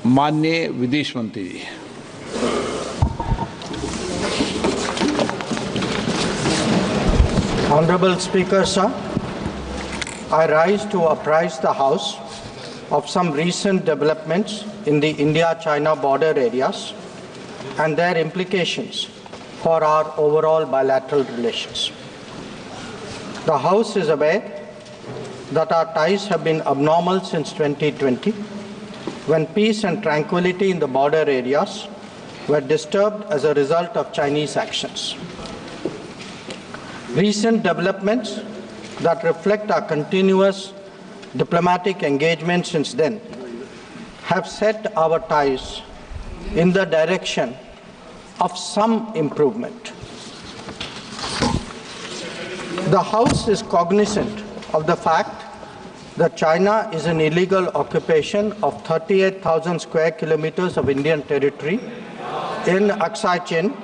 माननीय विदेश मंत्री जी। Honorable Speaker, sir, I rise to apprise the House of some recent developments in the India-China border areas and their implications for our overall bilateral relations. The House is aware that our ties have been abnormal since 2020, when peace and tranquility in the border areas were disturbed as a result of Chinese actions. Recent developments that reflect our continuous diplomatic engagement since then have set our ties in the direction of some improvement. The House is cognizant of the fact that China is an illegal occupation of 38,000 square kilometers of Indian territory in Aksai Chin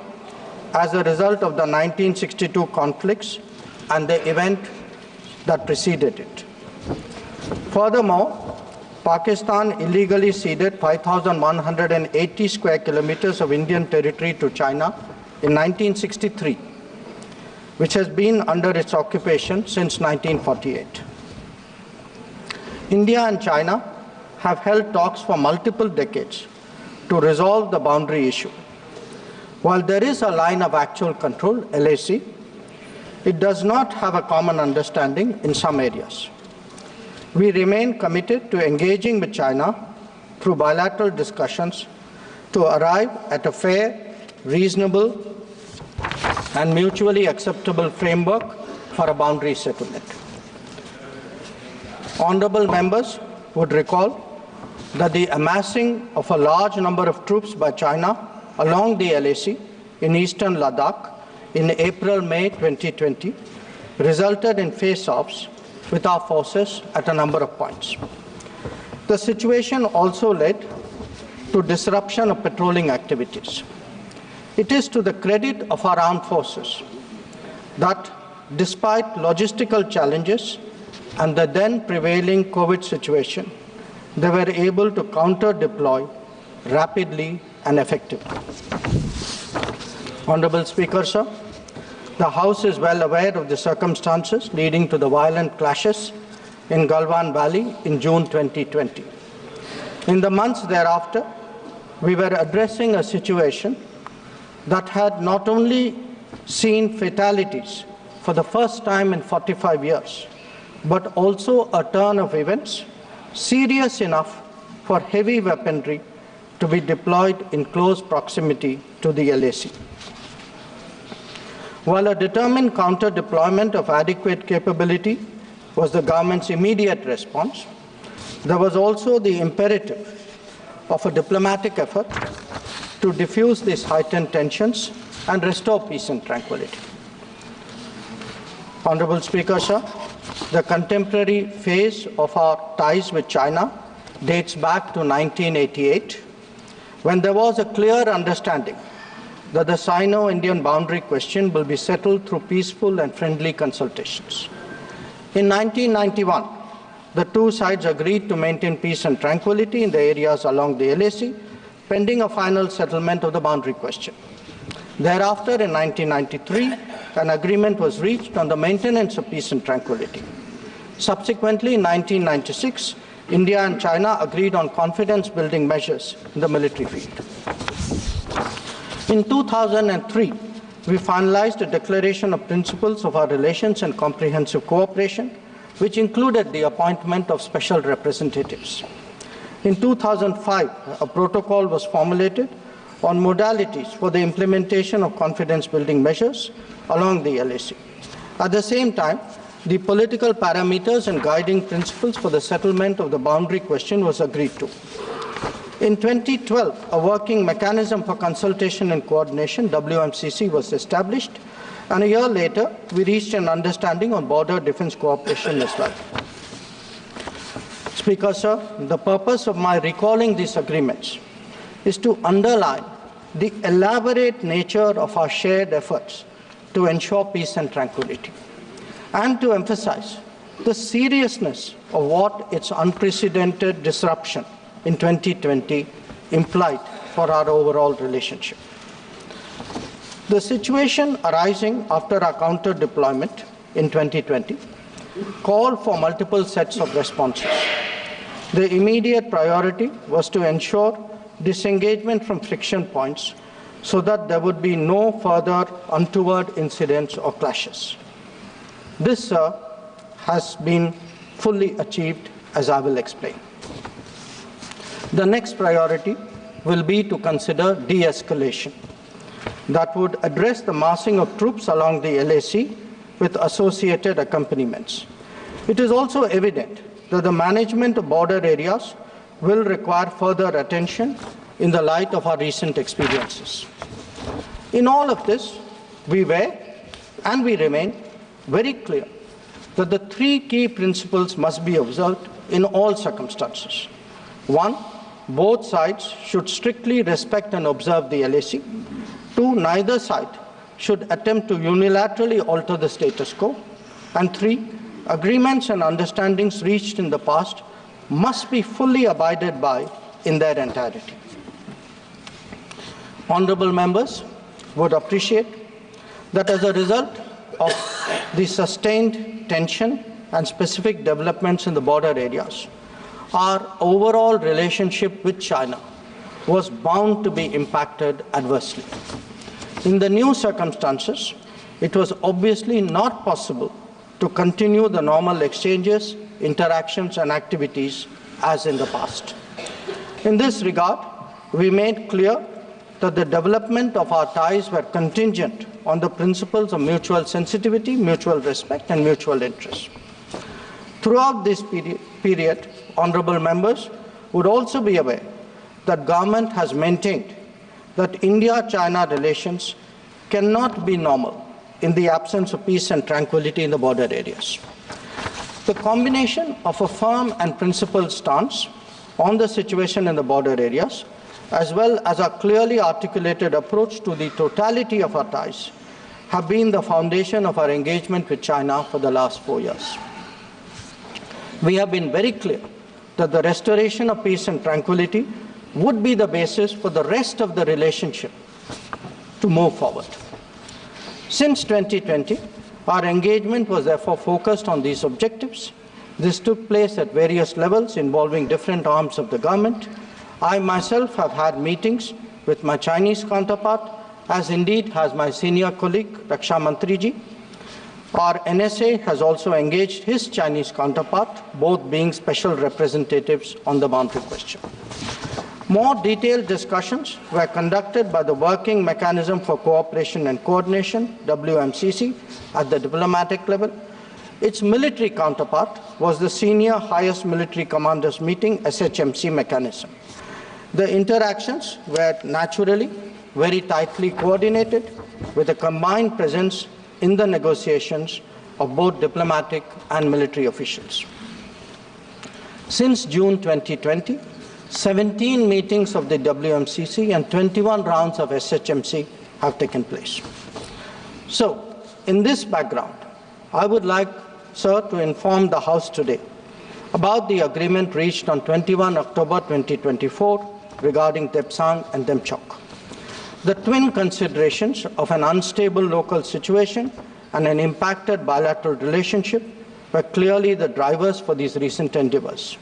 as a result of the 1962 conflicts and the event that preceded it. Furthermore, Pakistan illegally ceded 5,180 square kilometers of Indian territory to China in 1963, which has been under its occupation since 1948. India and China have held talks for multiple decades to resolve the boundary issue. While there is a line of actual control, LAC, it does not have a common understanding in some areas. We remain committed to engaging with China through bilateral discussions to arrive at a fair, reasonable, and mutually acceptable framework for a boundary settlement. Honorable members would recall that the amassing of a large number of troops by China along the LAC in eastern Ladakh in April-May 2020 resulted in face-offs with our forces at a number of points. The situation also led to disruption of patrolling activities. It is to the credit of our armed forces that despite logistical challenges and the then prevailing COVID situation, they were able to counter-deploy rapidly and effectively. Honorable Speaker, sir, the House is well aware of the circumstances leading to the violent clashes in Galwan Valley in June 2020. In the months thereafter, we were addressing a situation that had not only seen fatalities for the first time in 45 years, but also a turn of events serious enough for heavy weaponry to be deployed in close proximity to the LAC. While a determined counter-deployment of adequate capability was the government's immediate response, there was also the imperative of a diplomatic effort to diffuse these heightened tensions and restore peace and tranquility. Honorable Speaker, sir, the contemporary phase of our ties with China dates back to 1988, when there was a clear understanding that the Sino-Indian boundary question will be settled through peaceful and friendly consultations. In 1991, the two sides agreed to maintain peace and tranquility in the areas along the LAC, pending a final settlement of the boundary question. Thereafter, in 1993, an agreement was reached on the maintenance of peace and tranquility. Subsequently, in 1996, India and China agreed on confidence-building measures in the military field. In 2003, we finalized a declaration of principles of our relations and comprehensive cooperation, which included the appointment of special representatives. In 2005, a protocol was formulated on modalities for the implementation of confidence-building measures along the LAC. At the same time, the political parameters and guiding principles for the settlement of the boundary question was agreed to. In 2012, a working mechanism for consultation and coordination, WMCC, was established, and a year later, we reached an understanding on border defense cooperation as well. Speaker, sir, the purpose of my recalling these agreements is to underline the elaborate nature of our shared efforts to ensure peace and tranquility, and to emphasize the seriousness of what its unprecedented disruption in 2020 implied for our overall relationship. The situation arising after our counter-deployment in 2020 called for multiple sets of responses. The immediate priority was to ensure disengagement from friction points so that there would be no further untoward incidents or clashes. This, has been fully achieved, as I will explain. The next priority will be to consider de-escalation that would address the massing of troops along the LAC with associated accompaniments. It is also evident that the management of border areas will require further attention in the light of our recent experiences. In all of this, we were and we remain very clear that the three key principles must be observed in all circumstances. One, both sides should strictly respect and observe the LAC. Two, neither side should attempt to unilaterally alter the status quo. And three, agreements and understandings reached in the past must be fully abided by in their entirety. Honorable members would appreciate that as a result of the sustained tension and specific developments in the border areas, our overall relationship with China was bound to be impacted adversely. In the new circumstances, it was obviously not possible to continue the normal exchanges, interactions, and activities as in the past. In this regard, we made clear that the development of our ties were contingent on the principles of mutual sensitivity, mutual respect, and mutual interest. Throughout this period, honorable members would also be aware that government has maintained that India-China relations cannot be normal in the absence of peace and tranquility in the border areas. The combination of a firm and principled stance on the situation in the border areas, as well as a clearly articulated approach to the totality of our ties, have been the foundation of our engagement with China for the last 4 years. We have been very clear that the restoration of peace and tranquility would be the basis for the rest of the relationship to move forward. Since 2020, our engagement was therefore focused on these objectives. This took place at various levels involving different arms of the government. I myself have had meetings with my Chinese counterpart, as indeed has my senior colleague, Raksha Mantriji. Our NSA has also engaged his Chinese counterpart, both being special representatives on the boundary question. More detailed discussions were conducted by the Working Mechanism for Cooperation and Coordination, WMCC, at the diplomatic level. Its military counterpart was the Senior Highest Military Commanders Meeting, SHMC mechanism. The interactions were naturally very tightly coordinated with a combined presence in the negotiations of both diplomatic and military officials. Since June 2020, 17 meetings of the WMCC and 21 rounds of SHMC have taken place. So, in this background, I would like, sir, to inform the House today about the agreement reached on 21 October 2024 regarding Depsang and Demchok. The twin considerations of an unstable local situation and an impacted bilateral relationship were clearly the drivers for these recent endeavors.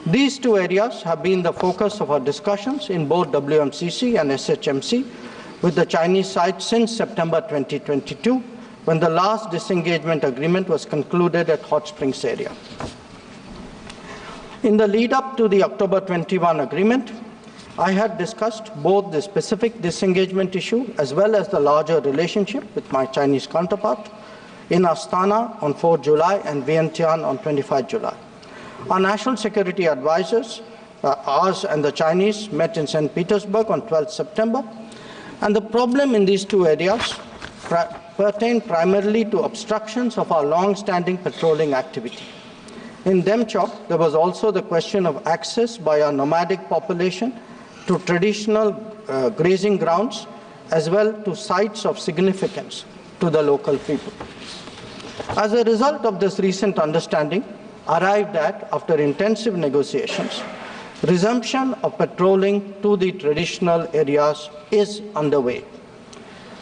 These two areas have been the focus of our discussions in both WMCC and SHMC with the Chinese side since September 2022, when the last disengagement agreement was concluded at Hot Springs area. In the lead up to the October 21 agreement, I had discussed both the specific disengagement issue as well as the larger relationship with my Chinese counterpart in Astana on 4 July and Vientiane on 25 July. Our national security advisors, ours and the Chinese, met in St. Petersburg on 12 September, and the problem in these two areas pertained primarily to obstructions of our long-standing patrolling activity. In Demchok, there was also the question of access by our nomadic population to traditional grazing grounds, as well to sites of significance to the local people. As a result of this recent understanding, arrived at, after intensive negotiations, Resumption of patrolling to the traditional areas is underway.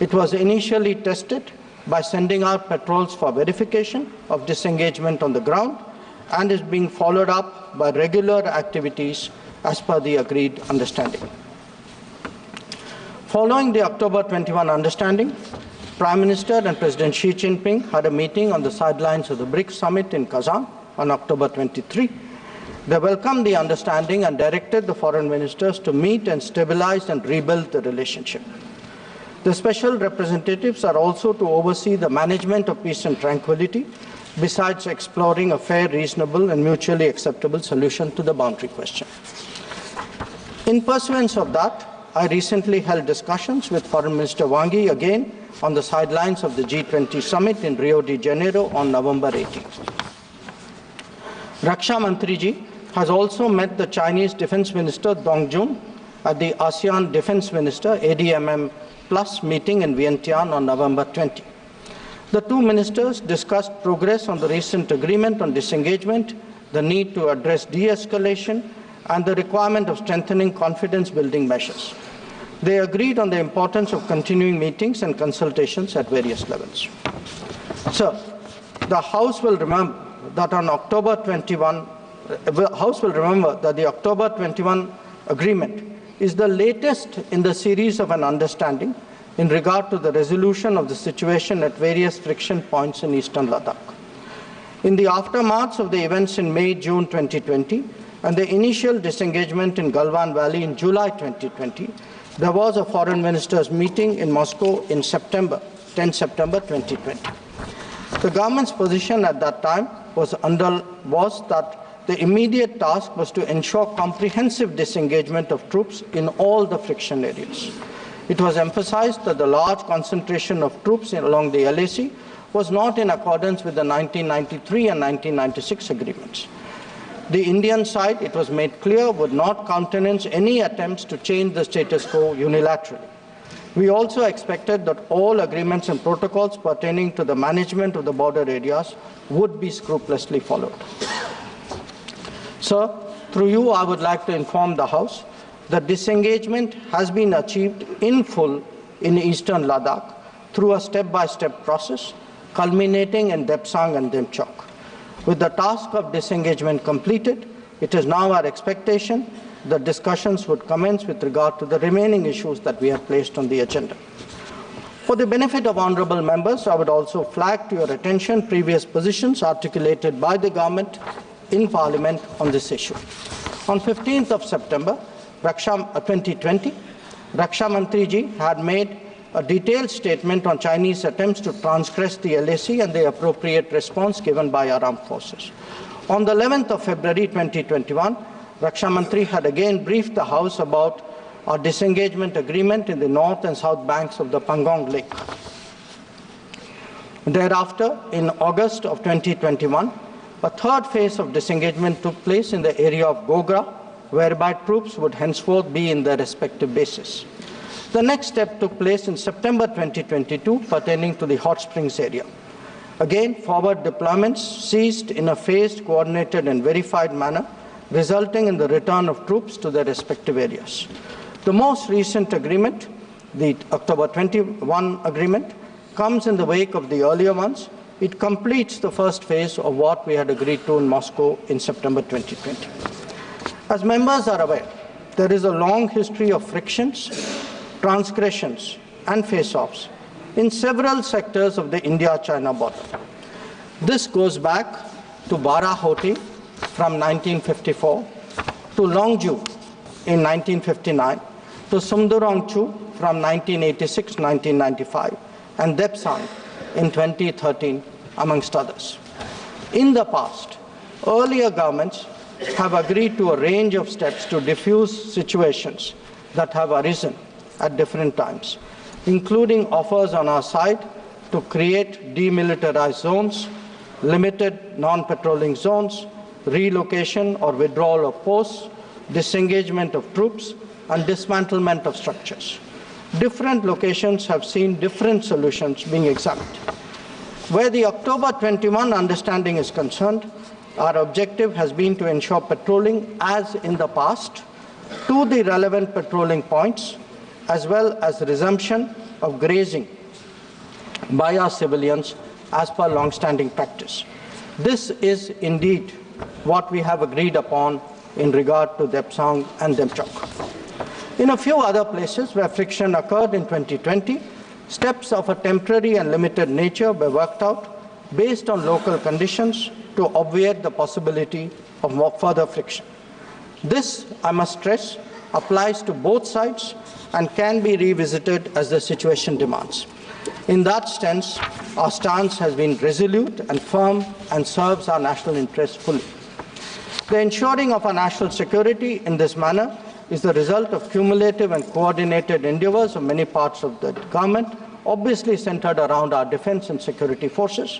It was initially tested by sending out patrols for verification of disengagement on the ground and is being followed up by regular activities as per the agreed understanding. Following the October 21 understanding, Prime Minister and President Xi Jinping had a meeting on the sidelines of the BRICS summit in Kazan on October 23. They welcomed the understanding and directed the foreign ministers to meet and stabilize and rebuild the relationship. The special representatives are also to oversee the management of peace and tranquility, besides exploring a fair, reasonable, and mutually acceptable solution to the boundary question. In pursuance of that, I recently held discussions with Foreign Minister Wang Yi again on the sidelines of the G20 summit in Rio de Janeiro on November 18. Raksha Mantriji has also met the Chinese Defense Minister Dong Jun at the ASEAN Defense Minister ADMM Plus meeting in Vientiane on November 20. The two ministers discussed progress on the recent agreement on disengagement, the need to address de-escalation, and the requirement of strengthening confidence-building measures. They agreed on the importance of continuing meetings and consultations at various levels. Sir, the House will remember that the October 21 agreement is the latest in the series of an understanding in regard to the resolution of the situation at various friction points in eastern Ladakh. In the aftermath of the events in May-June 2020 and the initial disengagement in Galwan Valley in July 2020, there was a foreign ministers meeting in Moscow in 10 September 2020. The government's position at that time was that the immediate task was to ensure comprehensive disengagement of troops in all the friction areas. It was emphasized that the large concentration of troops along the LAC was not in accordance with the 1993 and 1996 agreements. The Indian side, it was made clear, would not countenance any attempts to change the status quo unilaterally. We also expected that all agreements and protocols pertaining to the management of the border areas would be scrupulously followed. Sir, through you, I would like to inform the House that disengagement has been achieved in full in eastern Ladakh through a step-by-step process, culminating in Depsang and Demchok. With the task of disengagement completed, it is now our expectation that discussions would commence with regard to the remaining issues that we have placed on the agenda. For the benefit of honourable members, I would also flag to your attention previous positions articulated by the government in Parliament on this issue. On 15th of September 2020, Raksha Mantriji had made a detailed statement on Chinese attempts to transgress the LAC and the appropriate response given by our armed forces. On the 11th of February 2021, Raksha Mantri had again briefed the House about our disengagement agreement in the north and south banks of the Pangong Lake. Thereafter, in August of 2021, a third phase of disengagement took place in the area of Gogra, whereby troops would henceforth be in their respective bases. The next step took place in September 2022 pertaining to the Hot Springs area. Again, forward deployments ceased in a phased, coordinated and verified manner, resulting in the return of troops to their respective areas. The most recent agreement, the October 21 agreement, comes in the wake of the earlier ones. It completes the first phase of what we had agreed to in Moscow in September 2020. As members are aware, there is a long history of frictions, transgressions and face-offs in several sectors of the India-China border. This goes back to Barahoti from 1954, to Longju in 1959, to Sumdurongchu from 1986-1995, and Depsang in 2013, amongst others. In the past, earlier governments have agreed to a range of steps to diffuse situations that have arisen at different times, including offers on our side to create demilitarized zones, limited non-patrolling zones, relocation or withdrawal of posts, disengagement of troops, and dismantlement of structures. Different locations have seen different solutions being examined. Where the October 21 understanding is concerned, our objective has been to ensure patrolling, as in the past, to the relevant patrolling points, as well as resumption of grazing by our civilians as per long-standing practice. This is indeed what we have agreed upon in regard to Depsang and Demchok. In a few other places where friction occurred in 2020, steps of a temporary and limited nature were worked out based on local conditions to obviate the possibility of further friction. This, I must stress, applies to both sides and can be revisited as the situation demands. In that sense, our stance has been resolute and firm and serves our national interests fully. The ensuring of our national security in this manner is the result of cumulative and coordinated endeavors of many parts of the government, obviously centered around our defense and security forces.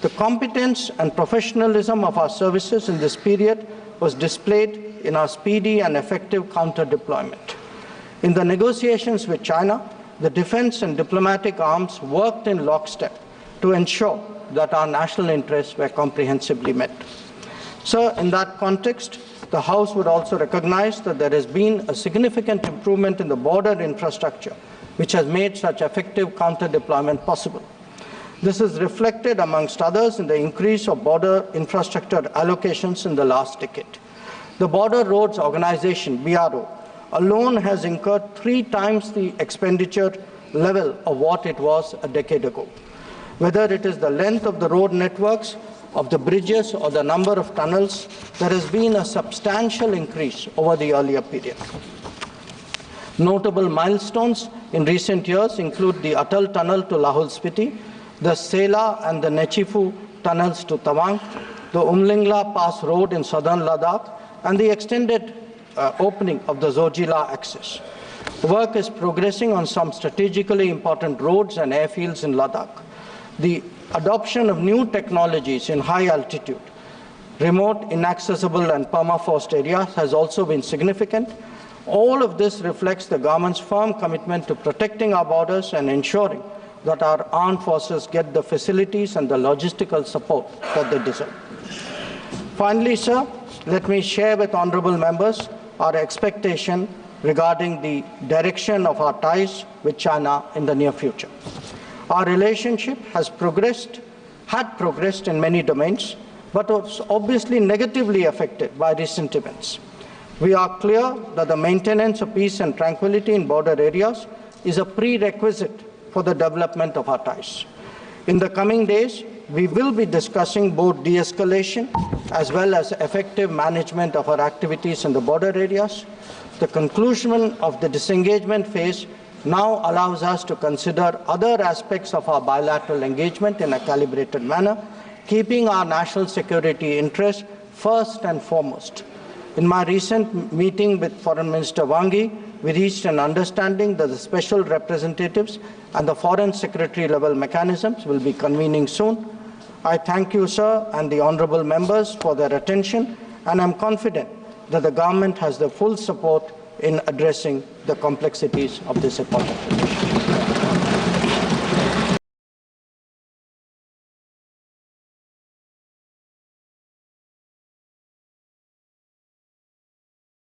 The competence and professionalism of our services in this period was displayed in our speedy and effective counter-deployment. In the negotiations with China, the defense and diplomatic arms worked in lockstep to ensure that our national interests were comprehensively met. Sir, in that context, the House would also recognize that there has been a significant improvement in the border infrastructure, which has made such effective counter-deployment possible. This is reflected, amongst others, in the increase of border infrastructure allocations in the last decade. The Border Roads Organization, BRO, alone has incurred 3 times the expenditure level of what it was a decade ago. Whether it is the length of the road networks, of the bridges, or the number of tunnels, there has been a substantial increase over the earlier period. Notable milestones in recent years include the Atal Tunnel to Lahul Spiti, the Sela and the Nechifu tunnels to Tawang, the Umlingla Pass Road in southern Ladakh, and the extended opening of the Zojila axis. Work is progressing on some strategically important roads and airfields in Ladakh. The adoption of new technologies in high altitude, remote, inaccessible, and permafrost areas has also been significant. All of this reflects the government's firm commitment to protecting our borders and ensuring that our armed forces get the facilities and the logistical support that they deserve. Finally, sir, let me share with honourable members our expectation regarding the direction of our ties with China in the near future. Our relationship had progressed in many domains, but was obviously negatively affected by recent events. We are clear that the maintenance of peace and tranquility in border areas is a prerequisite for the development of our ties. In the coming days, we will be discussing both de-escalation as well as effective management of our activities in the border areas. The conclusion of the disengagement phase now allows us to consider other aspects of our bilateral engagement in a calibrated manner, keeping our national security interests first and foremost. In my recent meeting with Foreign Minister Wang Yi, we reached an understanding that the special representatives and the foreign secretary level mechanisms will be convening soon. I thank you, sir, and the honourable members for their attention, and I am confident that the government has the full support in addressing the complexities of this important relationship.